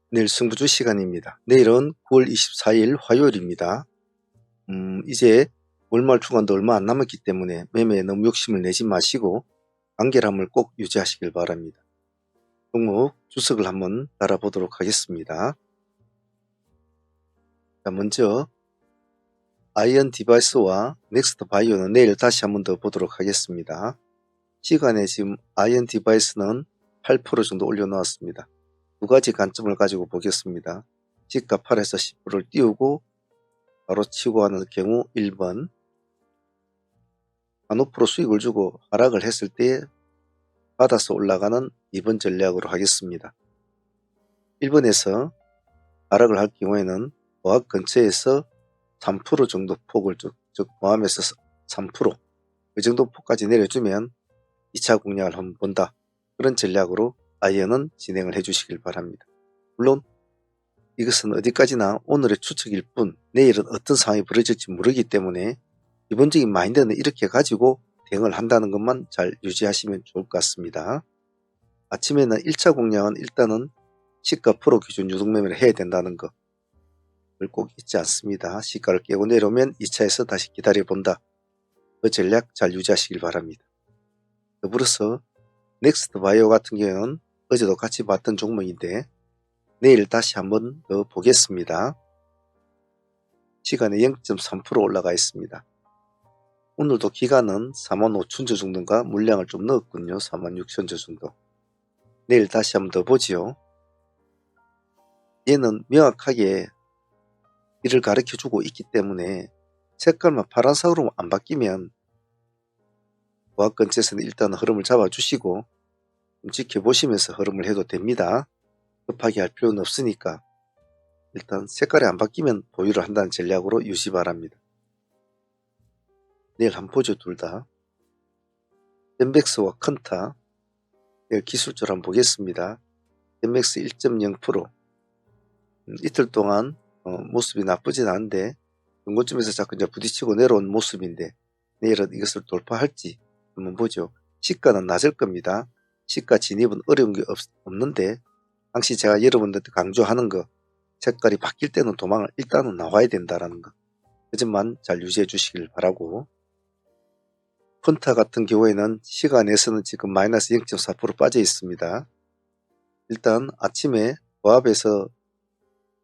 내일 승부주 시간입니다. 내일은 9월 24일 화요일입니다. 이제 월말 주간도 얼마 안 남았기 때문에 매매에 너무 욕심을 내지 마시고 간결함을 꼭 유지하시길 바랍니다. 종목 주석을 한번 달아보도록 하겠습니다. 자, 먼저 아이언 디바이스와 넥스트 바이오는 내일 다시 한번 더 보도록 하겠습니다. 시간에 지금 아이언 디바이스는 8% 정도 올려놓았습니다. 두 가지 관점을 가지고 보겠습니다. 시가 8에서 10%를 띄우고 바로 치고 하는 경우 1번, 한 5% 수익을 주고 하락을 했을 때 받아서 올라가는 2번 전략으로 하겠습니다. 1번에서 하락을 할 경우에는 보합 근처에서 3% 정도 폭을 즉 보합에서 3%, 그 정도 폭까지 내려주면 2차 공략을 한번 본다. 그런 전략으로 아이언은 진행을 해 주시길 바랍니다. 물론 이것은 어디까지나 오늘의 추측일 뿐 내일은 어떤 상황이 벌어질지 모르기 때문에 기본적인 마인드는 이렇게 가지고 대응을 한다는 것만 잘 유지하시면 좋을 것 같습니다. 아침에는 1차 공략은 일단은 시가 프로 기준 유동매매를 해야 된다는 거, 그걸 꼭 잊지 않습니다. 시가를 깨고 내려오면 2차에서 다시 기다려 본다. 그 전략 잘 유지하시길 바랍니다. 더불어서 넥스트 바이오 같은 경우는 어제도 같이 봤던 종목인데 내일 다시 한번 더 보겠습니다. 시간에 0.3% 올라가 있습니다. 오늘도 기간은 45,000주 정도인가 물량을 좀 넣었군요. 46,000주 정도. 내일 다시 한번 더 보지요. 얘는 명확하게 이를 가르쳐주고 있기 때문에 색깔만 파란색으로 안 바뀌면 보합 근처에서는 일단 흐름을 잡아주시고 좀 지켜보시면서 흐름을 해도 됩니다. 급하게 할 필요는 없으니까 일단 색깔이 안 바뀌면 보유를 한다는 전략으로 유지 바랍니다. 내일 한번 보죠. 둘 다. 덴백스와 컨타, 내일 기술적으로 한번 보겠습니다. 덴백스 1.0%, 이틀 동안 모습이 나쁘진 않은데 중고점에서 자꾸 이제 부딪히고 내려온 모습인데 내일은 이것을 돌파할지 한번 보죠. 시가는 낮을 겁니다. 시가 진입은 어려운 게 없는데 당시 제가 여러분들한테 강조하는 거, 색깔이 바뀔 때는 도망을 일단은 나와야 된다라는 거, 그 점만 잘 유지해 주시길 바라고, 펀타 같은 경우에는 시간에서는 지금 마이너스 0.4% 빠져 있습니다. 일단 아침에 보합에서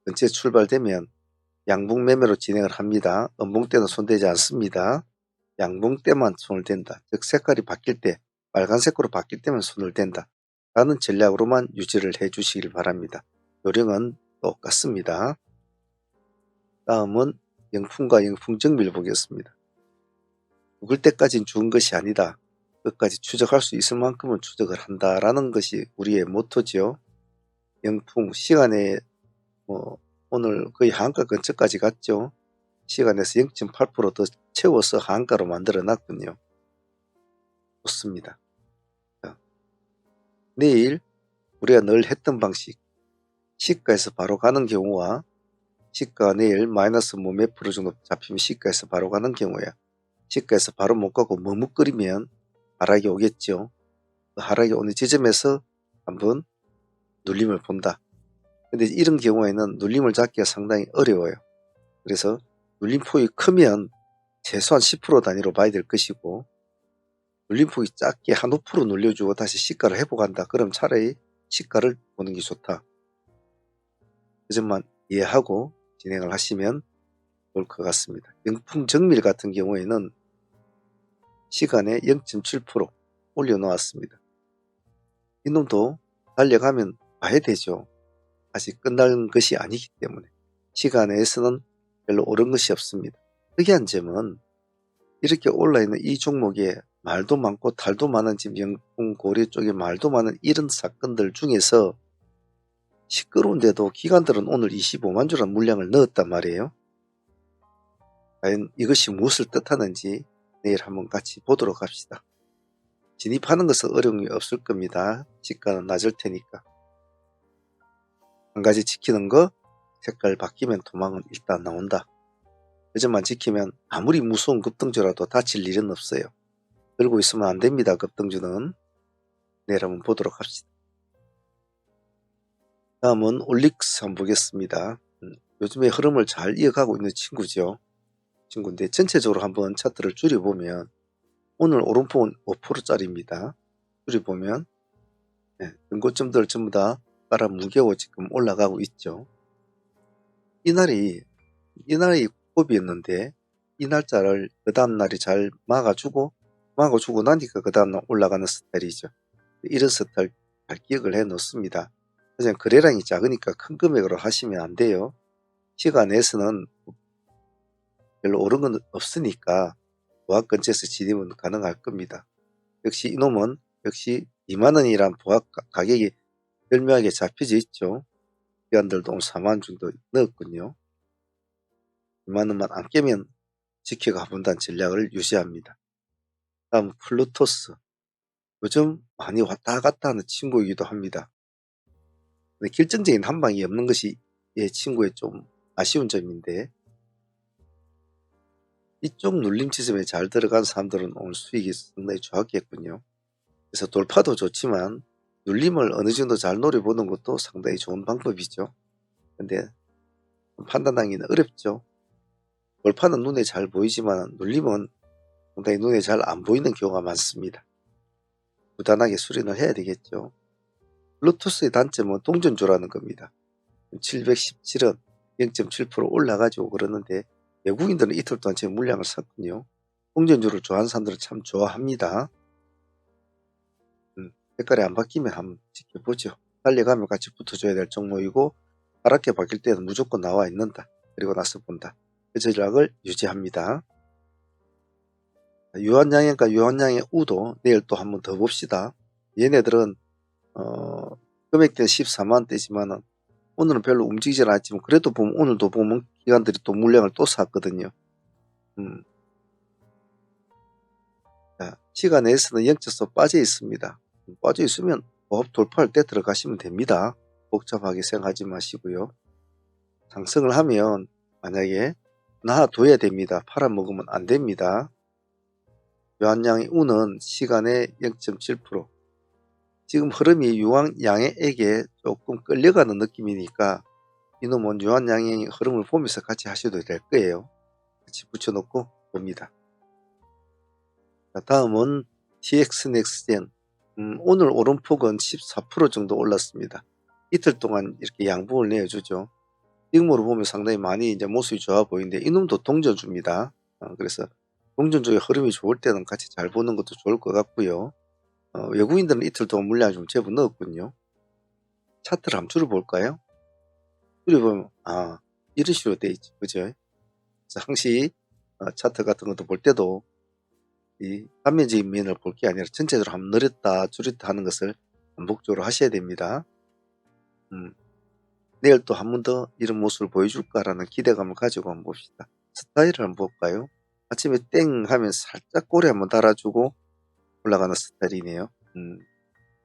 근처에 출발되면 양봉 매매로 진행을 합니다. 음봉 때는 손대지 않습니다. 양봉 때만 손을 댄다. 즉 색깔이 바뀔 때, 빨간색으로 바뀔 때만 손을 댄다 라는 전략으로만 유지를 해 주시길 바랍니다. 요령은 똑같습니다. 다음은 영풍과 영풍 정밀 보겠습니다. 죽을 때까지는 죽은 것이 아니다. 끝까지 추적할 수 있을 만큼은 추적을 한다라는 것이 우리의 모토지요. 영풍 시간에 오늘 거의 한가 근처까지 갔죠. 시간에서 0.8% 더 채워서 한가로 만들어 놨군요. 좋습니다. 자, 내일 우리가 늘 했던 방식, 시가에서 바로 가는 경우와 시가 내일 마이너스 몇 프로 정도 잡히면 시가에서 바로 가는 경우야. 시가에서 바로 못 가고 머뭇거리면 하락이 오겠죠. 그 하락이 오는 지점에서 한번 눌림을 본다. 근데 이런 경우에는 눌림을 잡기가 상당히 어려워요. 그래서 눌림폭이 크면 최소한 10% 단위로 봐야 될 것이고, 눌림폭이 작게 한 5% 눌려주고 다시 시가를 회복한다. 그럼 차라리 시가를 보는 게 좋다. 그 점만 이해하고 진행을 하시면 좋을 것 같습니다. 영풍 정밀 같은 경우에는 시간에 0.7% 올려놓았습니다. 이놈도 달려가면 봐야 되죠. 아직 끝난 것이 아니기 때문에 시간에서는 별로 오른 것이 없습니다. 특이한 점은 이렇게 올라있는 이 종목에 말도 많고 탈도 많은 지금 영풍 고려 쪽에 말도 많은 이런 사건들 중에서 시끄러운데도 기관들은 오늘 25만 주라는 물량을 넣었단 말이에요. 과연 이것이 무엇을 뜻하는지 내일 한번 같이 보도록 합시다. 진입하는 것은 어려움이 없을 겁니다. 시가는 낮을 테니까. 한 가지 지키는 거, 색깔 바뀌면 도망은 일단 나온다. 그 점만 지키면 아무리 무서운 급등주라도 다칠 일은 없어요. 들고 있으면 안 됩니다. 급등주는. 내일 한번 보도록 합시다. 다음은 올릭스 한번 보겠습니다. 요즘에 흐름을 잘 이어가고 있는 친구인데 전체적으로 한번 차트를 줄여보면 오늘 오름폭은 5%짜리입니다. 줄여보면 전고점들 전부 다 깔아 무게고 지금 올라가고 있죠. 이날이 고비였는데 이 날짜를 그 다음날이 잘 막아주고 나니까 그 다음날 올라가는 스타일이죠. 이런 스타일 잘 기억을 해 놓습니다. 하지만 거래량이 작으니까 큰 금액으로 하시면 안 돼요. 시간 내에서는 별로 오른 건 없으니까 보합 근처에서 진입은 가능할 겁니다. 역시 이놈은 역시 2만원이란 보합 가격이 절묘하게 잡혀져 있죠. 기관들도 오늘 4만 정도 넣었군요. 2만원만 안 깨면 지켜가 본다는 전략을 유지합니다. 다음 플루토스. 요즘 많이 왔다 갔다 하는 친구이기도 합니다. 근데 결정적인 한방이 없는 것이 이 친구의 좀 아쉬운 점인데 이쪽 눌림 지점에 잘 들어간 사람들은 오늘 수익이 상당히 좋았겠군요. 그래서 돌파도 좋지만 눌림을 어느 정도 잘 노려보는 것도 상당히 좋은 방법이죠. 근데 판단하기는 어렵죠. 돌파는 눈에 잘 보이지만 눌림은 상당히 눈에 잘 안 보이는 경우가 많습니다. 부단하게 수련을 해야 되겠죠. 블루투스의 단점은 동전주라는 겁니다. 717원 0.7% 올라가지고 그러는데 외국인들은 이틀 동안 제 물량을 샀군요. 동전주를 좋아하는 사람들은 참 좋아합니다. 색깔이 안 바뀌면 한번 지켜보죠. 달려가면 같이 붙어줘야 될 종목이고 하락해 바뀔 때는 무조건 나와 있는다. 그리고 나서 본다. 그 전략을 유지합니다. 유한양행과 유한양의 우도 내일 또 한번 더 봅시다. 얘네들은 금액대는 14만원대지만 오늘은 별로 움직이질 않았지만 그래도 보면 오늘도 보면 기관들이 또 물량을 또 샀거든요. 자, 시간 내에서는 영적소 빠져 있습니다. 빠져 있으면 보합 돌파할 때 들어가시면 됩니다. 복잡하게 생각하지 마시고요. 상승을 하면 만약에 놔둬야 됩니다. 팔아먹으면 안 됩니다. 유한양의 우는 시간의 0.7% 지금 흐름이 유한양에게 조금 끌려가는 느낌이니까 이놈은 유한양의 흐름을 보면서 같이 하셔도 될 거예요. 같이 붙여놓고 봅니다. 자, 다음은 TX넥스젠. 오늘 오름폭은 14% 정도 올랐습니다. 이틀 동안 이렇게 양봉을 내어주죠. 지금으로 보면 상당히 많이 이제 모습이 좋아 보이는데 이놈도 동전주입니다. 그래서 동전주의 흐름이 좋을 때는 같이 잘 보는 것도 좋을 것 같고요. 외국인들은 이틀 동안 물량을 좀 제법 넣었군요. 차트를 한번 줄여볼까요? 줄여보면 이런 식으로 돼 있죠. 그죠? 그래서 항시 차트 같은 것도 볼 때도 이 단면적인 면을 볼 게 아니라 전체적으로 한번 늘렸다 줄였다 하는 것을 반복적으로 하셔야 됩니다. 내일 또 한 번 더 이런 모습을 보여줄까라는 기대감을 가지고 한번 봅시다. 스타일을 한번 볼까요? 아침에 땡 하면 살짝 꼬리 한번 달아주고 올라가는 스타일이네요.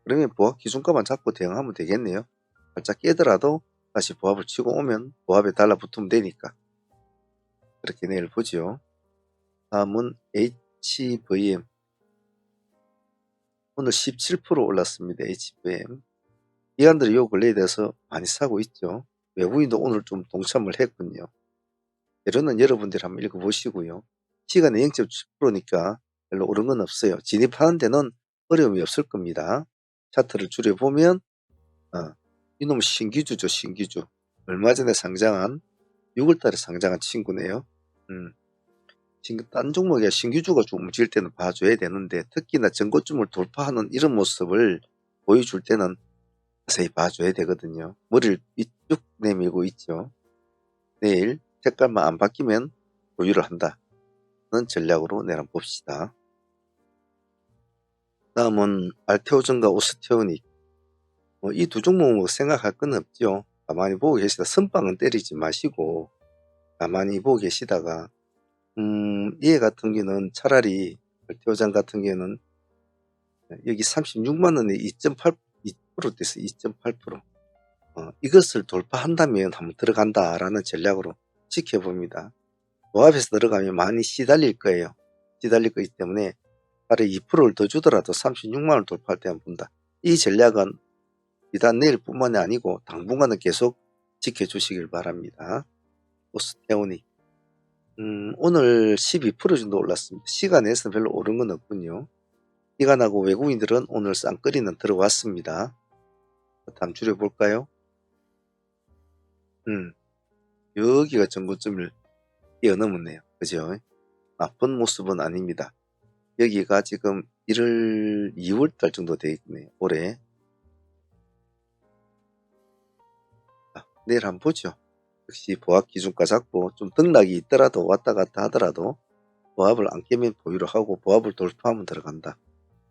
그러면 보합 기준가만 잡고 대응하면 되겠네요. 살짝 깨더라도 다시 보합을 치고 오면 보합에 달라붙으면 되니까. 그렇게 내일 보죠. 다음은 HVM. 오늘 17% 올랐습니다. HVM. 기관들이 요 근래에 대해서 많이 사고 있죠. 외국인도 오늘 좀 동참을 했군요. 예로는 여러분들이 한번 읽어보시고요. 시간이 0.7%니까 별로 오른 건 없어요. 진입하는 데는 어려움이 없을 겁니다. 차트를 줄여보면 이놈 신기주죠. 신기주. 얼마 전에 상장한 6월달에 상장한 친구네요. 딴 종목에 신기주가 좀 움직일 때는 봐줘야 되는데 특히나 전고점을 돌파하는 이런 모습을 보여줄 때는 자세히 봐줘야 되거든요. 머리를 쭉 내밀고 있죠. 내일 색깔만 안 바뀌면 보유를 한다는 전략으로 내일 한번 봅시다. 다음은 알테오전과 오스테오닉. 이 두 종목 생각할 건 없죠. 가만히 보고 계시다 선빵은 때리지 마시고 가만히 보고 계시다가 얘 같은 경우는 차라리 알테오전 같은 경우는 여기 36만원에 2.8%대서 2.8% 이것을 돌파한다면 한번 들어간다라는 전략으로 지켜봅니다. 보합에서 들어가면 많이 시달릴 거예요. 시달릴 거기 때문에 차라리 2%를 더 주더라도 36만원 돌파할 때 한번 본다. 이 전략은 비단 내일뿐만이 아니고 당분간은 계속 지켜주시길 바랍니다. 코스테오닉 오늘 12% 정도 올랐습니다. 시간에서 별로 오른 건 없군요. 기관하고 외국인들은 오늘 쌍끌이는 들어왔습니다. 다음 줄여볼까요? 여기가 전고점을 뛰어넘었네요. 그죠? 나쁜 모습은 아닙니다. 여기가 지금 1월, 2월달 정도 되어 있네요. 올해. 내일 한번 보죠. 역시 보합 기준가 잡고 좀 등락이 있더라도 왔다 갔다 하더라도 보합을 안 깨면 보유를 하고 보합을 돌파하면 들어간다.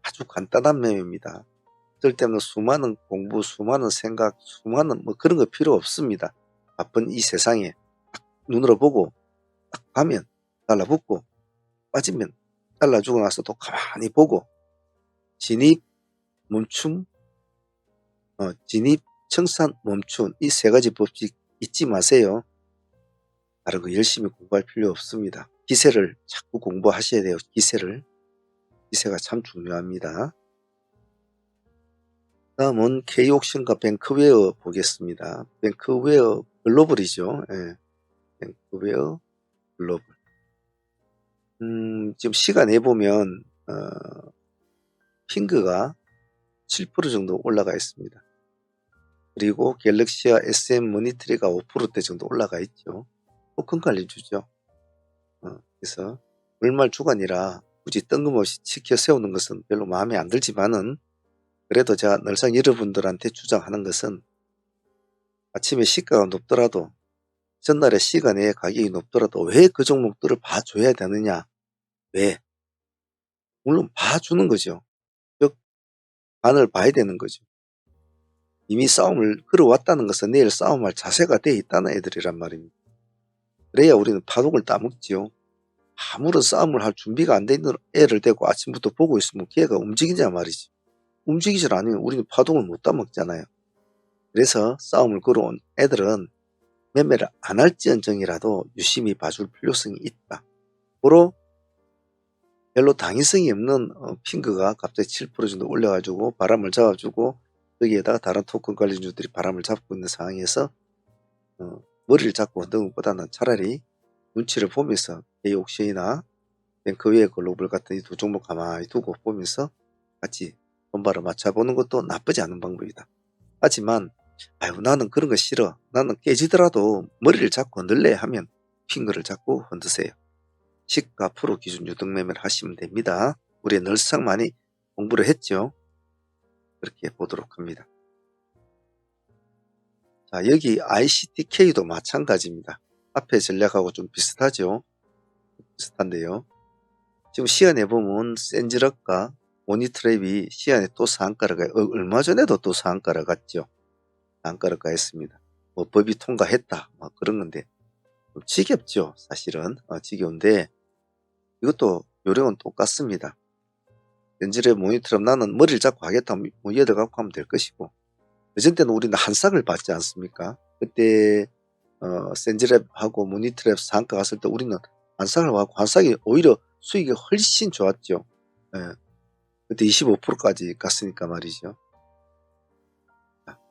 아주 간단한 매매입니다. 쓸데없는 수많은 공부, 수많은 생각, 수많은 뭐 그런 거 필요 없습니다. 바쁜 이 세상에 딱 눈으로 보고 딱 가면 달라붙고 빠지면 잘라주고 나서도 가만히 보고 진입, 멈춤, 진입, 청산, 멈춤 이 세 가지 법칙 잊지 마세요. 다른 거 열심히 공부할 필요 없습니다. 기세를 자꾸 공부하셔야 돼요. 기세가 참 중요합니다. 다음은 K옥션과 뱅크웨어 보겠습니다. 뱅크웨어 글로벌이죠. 예. 뱅크웨어 글로벌. 지금 시간에 보면 핑크가 7% 정도 올라가 있습니다. 그리고 갤럭시와 SM 모니터리가 5%대 정도 올라가 있죠. 큰 관리주죠. 그래서 월말 주간이라 굳이 뜬금없이 지켜 세우는 것은 별로 마음에 안 들지만은 그래도 제가 늘상 여러분들한테 주장하는 것은 아침에 시가가 높더라도 전날에 시간에 가격이 높더라도 왜 그 종목들을 봐줘야 되느냐? 왜? 물론 봐주는 거죠. 즉 반을 봐야 되는 거죠. 이미 싸움을 걸어왔다는 것은 내일 싸움할 자세가 돼 있다는 애들이란 말입니다. 그래야 우리는 파동을 따먹지요. 아무런 싸움을 할 준비가 안 돼 있는 애를 대고 아침부터 보고 있으면 걔가 움직이냐 말이지. 움직이질 않으면 우리는 파동을 못 따먹잖아요. 그래서 싸움을 걸어온 애들은 매매를 안 할지언정이라도 유심히 봐줄 필요성이 있다. 고로 별로 당위성이 없는 핑크가 갑자기 7% 정도 올려가지고 바람을 잡아주고 여기에다가 다른 토큰 관리주들이 바람을 잡고 있는 상황에서 머리를 잡고 흔드는 것보다는 차라리 눈치를 보면서 K옥션이나 뱅크웨어 글로벌 같은 이 두 종목 가만히 두고 보면서 같이 손발을 맞춰보는 것도 나쁘지 않은 방법이다. 하지만 아유 나는 그런 거 싫어. 나는 깨지더라도 머리를 잡고 흔들래 하면 핑크를 잡고 흔드세요. 시가 프로 기준 유동 매매를 하시면 됩니다. 우리 늘상 많이 공부를 했죠. 그렇게 보도록 합니다. 자, 여기 ICTK도 마찬가지입니다. 앞에 전략하고 좀 비슷하죠. 비슷한데요. 지금 시간에 보면 센지럭과 모니트랩이 시간에 또 상한가를 얼마 전에도 또 상한가를 갔죠. 상한가를 가했습니다. 뭐 법이 통과했다 뭐 그런 건데 좀 지겹죠. 사실은 지겨운데 이것도 요령은 똑같습니다. 센지랩 모니트랩 나는 머리를 잡고 하겠다 뭐 얘들 갖고 하면 될 것이고 예전 때는 우리는 한 싹을 받지 않습니까? 그때 센지랩하고 모니트랩 상가 갔을 때 우리는 한 싹을 받고 한 싹이 오히려 수익이 훨씬 좋았죠. 예. 그때 25%까지 갔으니까 말이죠.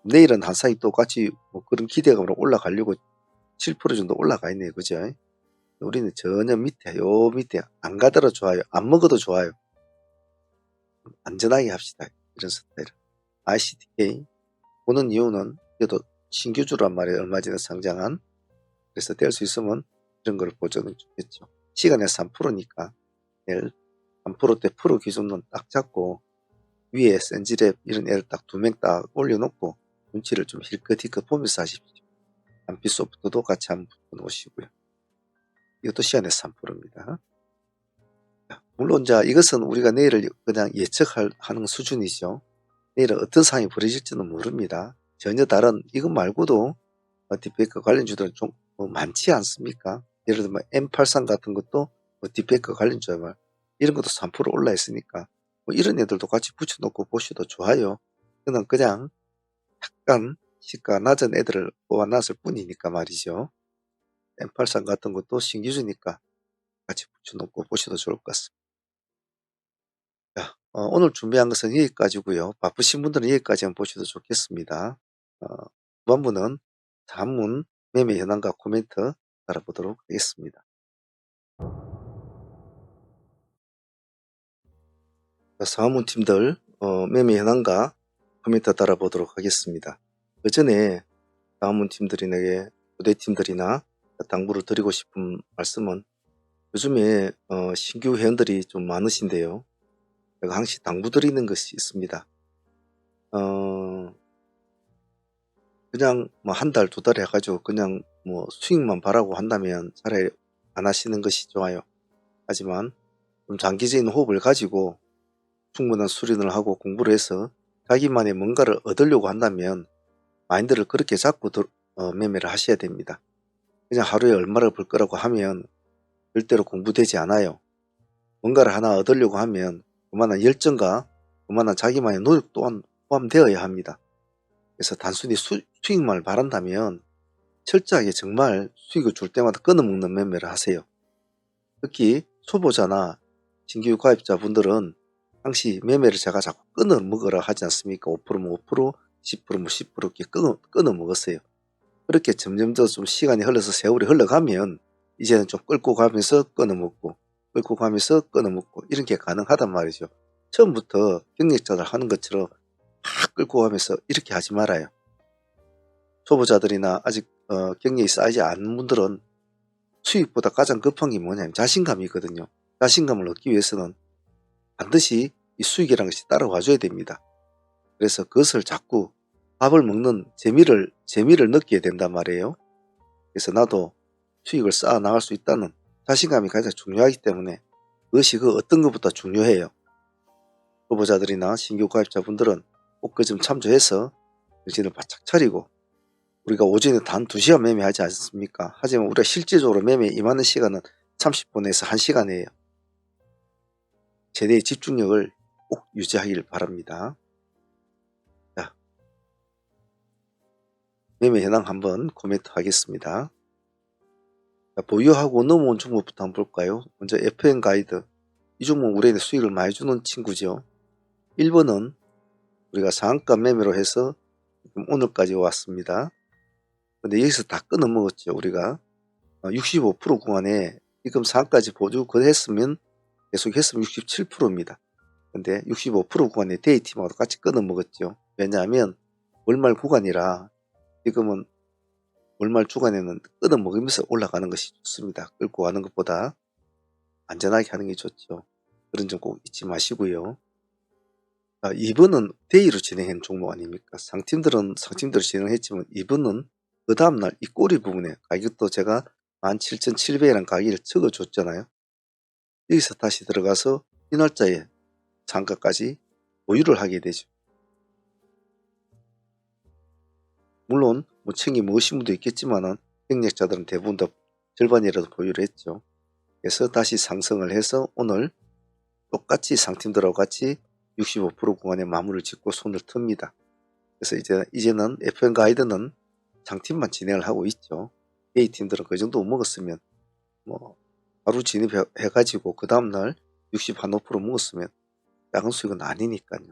내일은 한 싹이 똑같이 뭐 그런 기대감으로 올라가려고 7% 정도 올라가 있네요. 그죠? 우리는 전혀 밑에 요 밑에 안 가더라도 좋아요. 안 먹어도 좋아요. 안전하게 합시다. 이런 스타일은. ICTK 보는 이유는 그래도 신규주란 말이에요. 얼마 전에 상장한. 그래서 될 수 있으면 이런 걸 보조는 좋겠죠. 시간에 3%니까 내일 3%대 프로 기준은 딱 잡고 위에 센지랩 이런 애를 딱 두 명 딱 올려놓고 눈치를 좀 힐끗힐끗 보면서 하십시오. 안피소프트도 같이 한번 붙여놓으시고요. 이것도 시간에 3%입니다. 물론 이것은 우리가 내일을 그냥 예측하는 수준이죠. 내일은 어떤 상황이 벌어질지는 모릅니다. 전혀 다른 이것 말고도 디페이커 관련주들은 좀 많지 않습니까? 예를 들면 M83 같은 것도 디페이커 관련주 이런 것도 3% 올라 있으니까 뭐 이런 애들도 같이 붙여놓고 보셔도 좋아요. 그냥 약간 시가 낮은 애들을 뽑아놨을 뿐이니까 말이죠. M83 같은 것도 신기주니까 같이 붙여놓고 보셔도 좋을 것 같습니다. 자, 오늘 준비한 것은 여기까지고요. 바쁘신 분들은 여기까지만 보셔도 좋겠습니다. 어, 후반부는 자문 매매 현황과 코멘트 알아보도록 하겠습니다. 사무팀들 매매 현황과 코멘트 따라보도록 하겠습니다. 그 전에 사무팀들에게 부대팀들이나 당부를 드리고 싶은 말씀은 요즘에 신규 회원들이 좀 많으신데요. 제가 항상 당부드리는 것이 있습니다. 그냥 뭐 한 달, 두 달 해가지고 그냥 뭐 수익만 바라고 한다면 차라리 안 하시는 것이 좋아요. 하지만 좀 장기적인 호흡을 가지고 충분한 수련을 하고 공부를 해서 자기만의 뭔가를 얻으려고 한다면 마인드를 그렇게 잡고 매매를 하셔야 됩니다. 그냥 하루에 얼마를 벌 거라고 하면 절대로 공부되지 않아요. 뭔가를 하나 얻으려고 하면 그만한 열정과 그만한 자기만의 노력 또한 포함되어야 합니다. 그래서 단순히 수익만 바란다면 철저하게 정말 수익을 줄 때마다 끊어먹는 매매를 하세요. 특히 초보자나 신규 가입자분들은 항시 매매를 제가 자꾸 끊어먹으라 하지 않습니까? 5%면 5%, 10%면 10% 이렇게 끊어먹었어요. 그렇게 점점 더 좀 시간이 흘러서 세월이 흘러가면 이제는 좀 끌고 가면서 끊어먹고 끌고 가면서 끊어먹고 이런 게 가능하단 말이죠. 처음부터 경력자들 하는 것처럼 막 끌고 가면서 이렇게 하지 말아요. 초보자들이나 아직 경력이 쌓이지 않은 분들은 수익보다 가장 급한 게 뭐냐면 자신감이거든요. 자신감을 얻기 위해서는 반드시 이 수익이라는 것이 따라와 줘야 됩니다. 그래서 그것을 자꾸 밥을 먹는 재미를 느끼게 된단 말이에요. 그래서 나도 수익을 쌓아 나갈 수 있다는 자신감이 가장 중요하기 때문에 그것이 그 어떤 것보다 중요해요. 초보자들이나 신규 가입자분들은 꼭 그 점 참조해서 정신을 바짝 차리고 우리가 오전에 단 2시간 매매하지 않습니까? 하지만 우리가 실질적으로 매매에 임하는 시간은 30분에서 1시간이에요. 최대의 집중력을 꼭 유지하길 바랍니다. 자, 매매 현황 한번 코멘트 하겠습니다. 자, 보유하고 넘어온 종목부터 한번 볼까요? 먼저 FN 가이드. 이 종목 우리에게 수익을 많이 주는 친구죠. 1번은 우리가 상한가 매매로 해서 오늘까지 왔습니다. 근데 여기서 다 끊어 먹었죠. 우리가 65% 구간에 지금 상한까지 보조 했으면 계속 했으면 67%입니다. 근데 65% 구간에 데이팀하고 같이 끊어 먹었죠. 왜냐하면 월말 구간이라 지금은 월말 주간에는 끊어 먹으면서 올라가는 것이 좋습니다. 끌고 가는 것보다 안전하게 하는 게 좋죠. 그런 점 꼭 잊지 마시고요. 2번은 데이로 진행한 종목 아닙니까? 상팀들은 상팀대로 진행했지만 2번은 그 다음날 이 꼬리 부분에 가격도 제가 17,700이라는 가격을 적어줬잖아요. 여기서 다시 들어가서 이 날짜에 상가까지 보유를 하게 되죠. 물론 뭐 챙기 먹으신 분도 있겠지만은 경력자들은 대부분 다 절반이라도 보유를 했죠. 그래서 다시 상승을 해서 오늘 똑같이 상팀들하고 같이 65% 구간에 마무리를 짓고 손을 틉니다. 그래서 이제는 FN 가이드는 상팀만 진행을 하고 있죠. A팀들은 그 정도 먹었으면 뭐 하루 진입해가지고 그 다음날 60% 먹었으면 작은 수익은 아니니까요.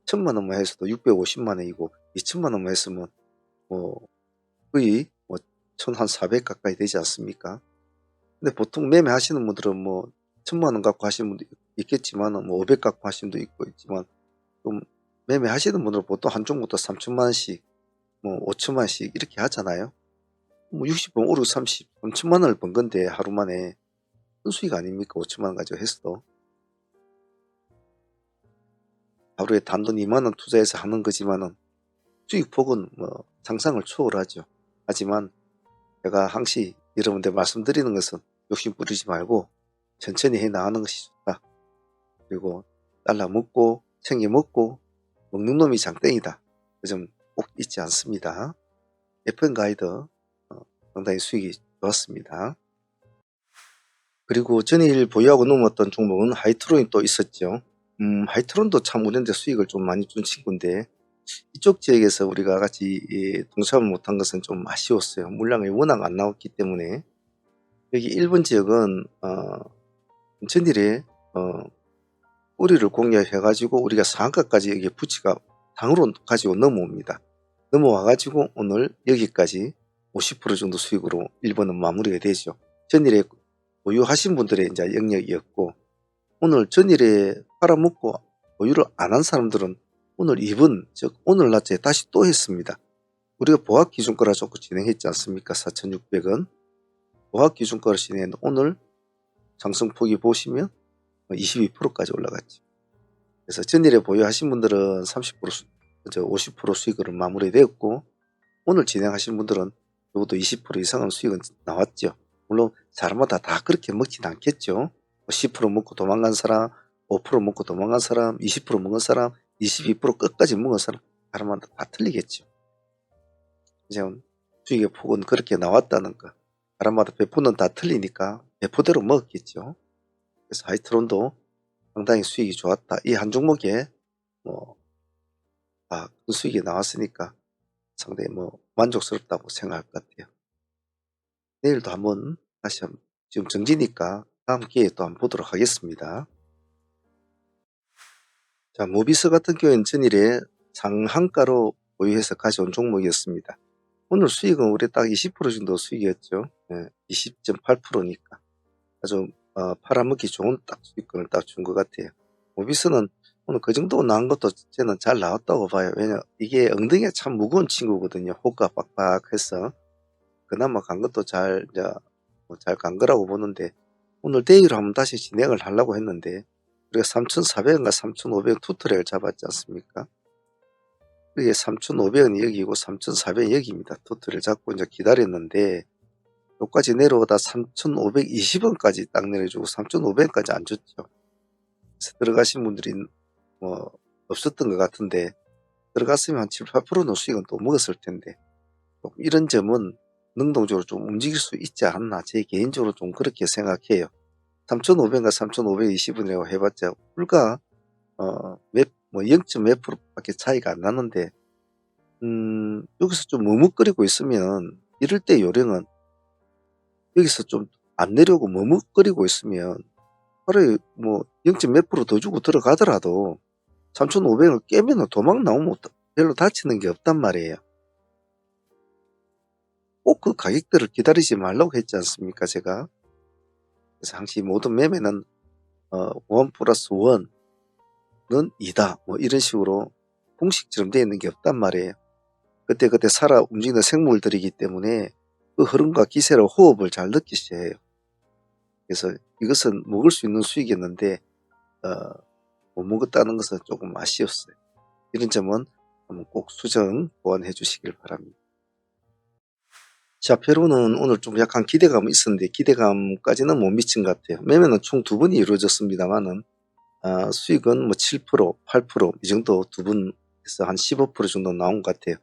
1000만원만 해서도 650만원이고 2000만원만 했으면 뭐 거의 뭐 1400 가까이 되지 않습니까? 근데 보통 매매 하시는 분들은 뭐 1000만원 갖고 하시는 분도 있겠지만 뭐 500 갖고 하시는 분도 있지만 좀 매매 하시는 분들은 보통 한 종부터 3천만원씩 뭐 5천만원씩 이렇게 하잖아요. 뭐 60번 오르고 3천만원을 번 건데 하루 만에 큰 수익 아닙니까? 5천만원 가지고 했어도 하루에 단돈 2만원 투자해서 하는 거지만은 수익폭은 뭐 상상을 초월하죠. 하지만 제가 항시 여러분들 말씀드리는 것은 욕심 부리지 말고 천천히 해 나가는 것이 좋다. 그리고 달라 먹고 챙겨 먹고 먹는 놈이 장땡이다. 그 점 꼭 잊지 않습니다. FN 가이드 상당히 수익이 좋았습니다. 그리고 전일 보유하고 넘었던 종목은 하이트론이 또 있었죠. 하이트론도 참 우리한테 수익을 좀 많이 준 친구인데 이쪽 지역에서 우리가 같이 동참을 못한 것은 좀 아쉬웠어요. 물량이 워낙 안 나왔기 때문에. 여기 1번 지역은 전일에 뿌리를 공략해 가지고 우리가 상한가까지 여기 부치가 당으로 가지고 넘어옵니다. 넘어와 가지고 오늘 여기까지 50% 정도 수익으로 1번은 마무리가 되죠. 전일에 보유하신 분들의 이제 영역이었고, 오늘 전일에 팔아먹고 보유를 안 한 사람들은 오늘 2번, 즉 오늘 낮에 다시 또 했습니다. 우리가 보합기준가를 좋고 진행했지 않습니까? 4,600원. 보합기준가를 진행했는데 오늘 상승폭이 보시면 22%까지 올라갔죠. 그래서 전일에 보유하신 분들은 30%, 50% 수익으로 마무리되었고, 오늘 진행하신 분들은 적어도 20% 이상은 수익은 나왔죠. 물론 사람마다 다 그렇게 먹진 않겠죠. 10% 먹고 도망간 사람, 5% 먹고 도망간 사람, 20% 먹은 사람, 22% 끝까지 먹은 사람, 사람마다 다 틀리겠죠. 이제 수익의 폭은 그렇게 나왔다는 거. 사람마다 배포는 다 틀리니까 배포대로 먹었겠죠. 그래서 하이트론도 상당히 수익이 좋았다. 이 한 종목에 큰 수익이 나왔으니까 상당히 만족스럽다고 생각할 것 같아요. 내일도 한번 다시 지금 정지니까 다음 기회에 또 한번 보도록 하겠습니다. 자, 모비스 같은 경우에는 전일에 상한가로 보유해서 가져온 종목이었습니다. 오늘 수익은 우리 딱 20% 정도 수익이었죠. 20.8%니까 아주 팔아먹기 좋은 딱 수익권을 딱 준 것 같아요. 모비스는 오늘 그 정도 나온 것도 저는 잘 나왔다고 봐요. 왜냐 이게 엉덩이가 참 무거운 친구거든요. 호가 빡빡해서 그나마 간 것도 잘 간 거라고 보는데, 오늘 데이로 한번 다시 진행을 하려고 했는데 우리가 3,400원과 3,500원 투트랙을 잡았지 않습니까? 그게 3,500원이 여기고 3,400원이 여기입니다. 투트를 잡고 이제 기다렸는데 여기까지 내려오다 3,520원까지 딱 내려주고 3,500원까지 안 줬죠. 그래서 들어가신 분들이 없었던 것 같은데, 들어갔으면 한 7, 8%는 수익은 또 먹었을 텐데, 이런 점은 능동적으로 좀 움직일 수 있지 않나, 제 개인적으로 좀 그렇게 생각해요. 3,500원과 3,520원이라고 해봤자 불과 0. 몇 프로밖에 차이가 안 나는데, 여기서 좀 머뭇거리고 있으면, 이럴 때 요령은 여기서 좀 안 내려오고 머뭇거리고 있으면 하루에 0. 몇 프로 더 주고 들어가더라도 3,500원을 깨면 도망 나오면 별로 다치는 게 없단 말이에요. 꼭 그 가격대를 기다리지 말라고 했지 않습니까, 제가? 그래서 항상 모든 매매는 1 플러스 1은 2다. 이런 식으로 공식처럼 되어 있는 게 없단 말이에요. 그때 살아 움직이는 생물들이기 때문에 그 흐름과 기세로 호흡을 잘 느끼셔야 해요. 그래서 이것은 먹을 수 있는 수익이었는데 못 먹었다는 것은 조금 아쉬웠어요. 이런 점은 한번 꼭 수정 보완해 주시길 바랍니다. 자, 페루는 오늘 좀 약간 기대감이 있었는데 기대감까지는 못 미친 것 같아요. 매매는 총 2번이 이루어졌습니다만은 수익은 7%, 8% 이 정도 두 분에서 한 15% 정도 나온 것 같아요.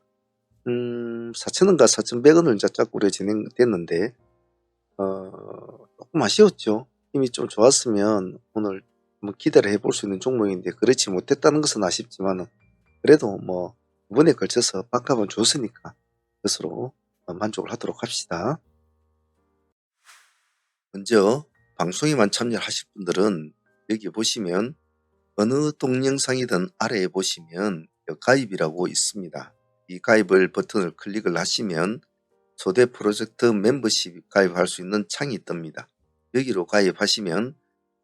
4,000원과 4,100원을 이제 짝구려 진행됐는데 조금 아쉬웠죠. 힘이 좀 좋았으면 오늘 기대를 해볼 수 있는 종목인데 그렇지 못했다는 것은 아쉽지만 그래도 2번에 걸쳐서 밥값은 줬으니까 그것으로 만족을 하도록 합시다. 먼저 방송에만 참여하실 분들은 여기 보시면 어느 동영상이든 아래에 보시면 가입이라고 있습니다. 이 가입을 버튼을 클릭을 하시면 소대 프로젝트 멤버십 가입할 수 있는 창이 뜹니다. 여기로 가입하시면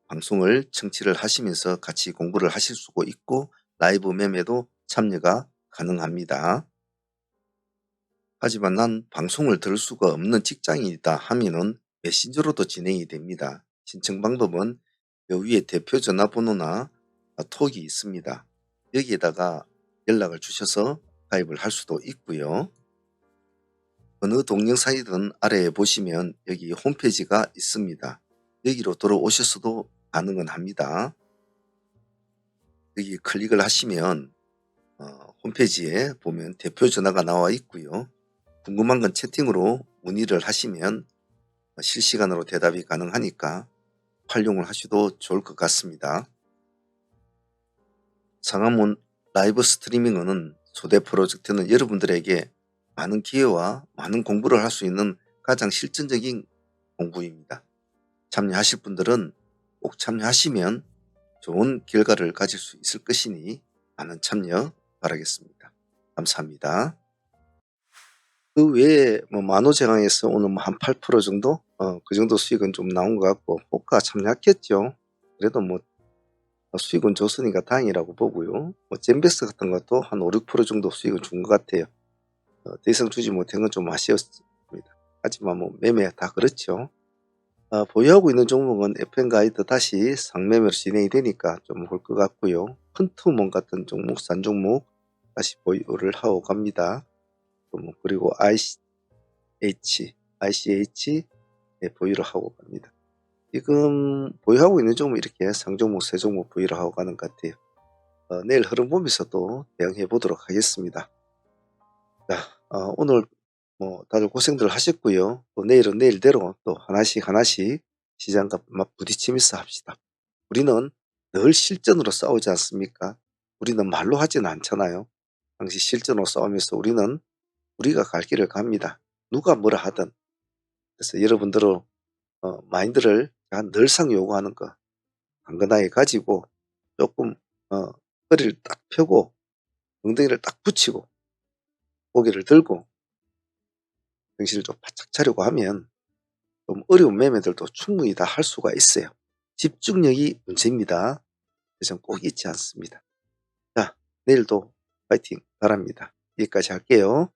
방송을 청취를 하시면서 같이 공부를 하실 수가 있고 라이브 매매도 참여가 가능합니다. 하지만 난 방송을 들을 수가 없는 직장인이다 하면은 메신저로도 진행이 됩니다. 신청 방법은 여 위에 대표 전화번호나 톡이 있습니다. 여기에다가 연락을 주셔서 가입을 할 수도 있고요. 어느 동영상이든 아래에 보시면 여기 홈페이지가 있습니다. 여기로 들어오셔서도 가능은 합니다. 여기 클릭을 하시면 홈페이지에 보면 대표 전화가 나와 있고요. 궁금한 건 채팅으로 문의를 하시면 실시간으로 대답이 가능하니까 활용을 하셔도 좋을 것 같습니다. 상암원 라이브 스트리밍은 소대 프로젝트는 여러분들에게 많은 기회와 많은 공부를 할 수 있는 가장 실전적인 공부입니다. 참여하실 분들은 꼭 참여하시면 좋은 결과를 가질 수 있을 것이니 많은 참여 바라겠습니다. 감사합니다. 그 외에 뭐 만호제강에서 오늘 뭐 한 8% 정도 그 정도 수익은 좀 나온 것 같고 호가 참 약했죠. 그래도 뭐 수익은 줬으니까 다행이라고 보고요. 뭐 젠베스 같은 것도 한 5~6% 정도 수익을 준 것 같아요. 더 이상 주지 못한 건 좀 아쉬웠습니다. 하지만 뭐 매매 다 그렇죠. 보유하고 있는 종목은 FN 가이드 다시 상매매로 진행이 되니까 좀 올 것 같고요. 펀트몬 같은 종목, 산 종목 다시 보유를 하고 갑니다. 뭐 그리고 ICH 보유를 하고 갑니다. 지금 보유하고 있는 종목 이렇게 상종목, 세종목 보유를 하고 가는 것 같아요. 내일 흐름 보면서도 대응해 보도록 하겠습니다. 자, 오늘 뭐 다들 고생들 하셨고요. 또 내일은 내일대로 또 하나씩 시장과 부딪히면서 합시다. 우리는 늘 실전으로 싸우지 않습니까? 우리는 말로 하지는 않잖아요. 당시 실전으로 싸우면서 우리는 우리가 갈 길을 갑니다. 누가 뭐라 하든. 그래서 여러분들은 마인드를 제가 늘상 요구하는 거 강건하게 가지고 조금 허리를 딱 펴고 엉덩이를 딱 붙이고 고개를 들고 정신을 좀 바짝 차리고 하면 좀 어려운 매매들도 충분히 다 할 수가 있어요. 집중력이 문제입니다. 그래서 꼭 잊지 않습니다. 자, 내일도 파이팅 바랍니다. 여기까지 할게요.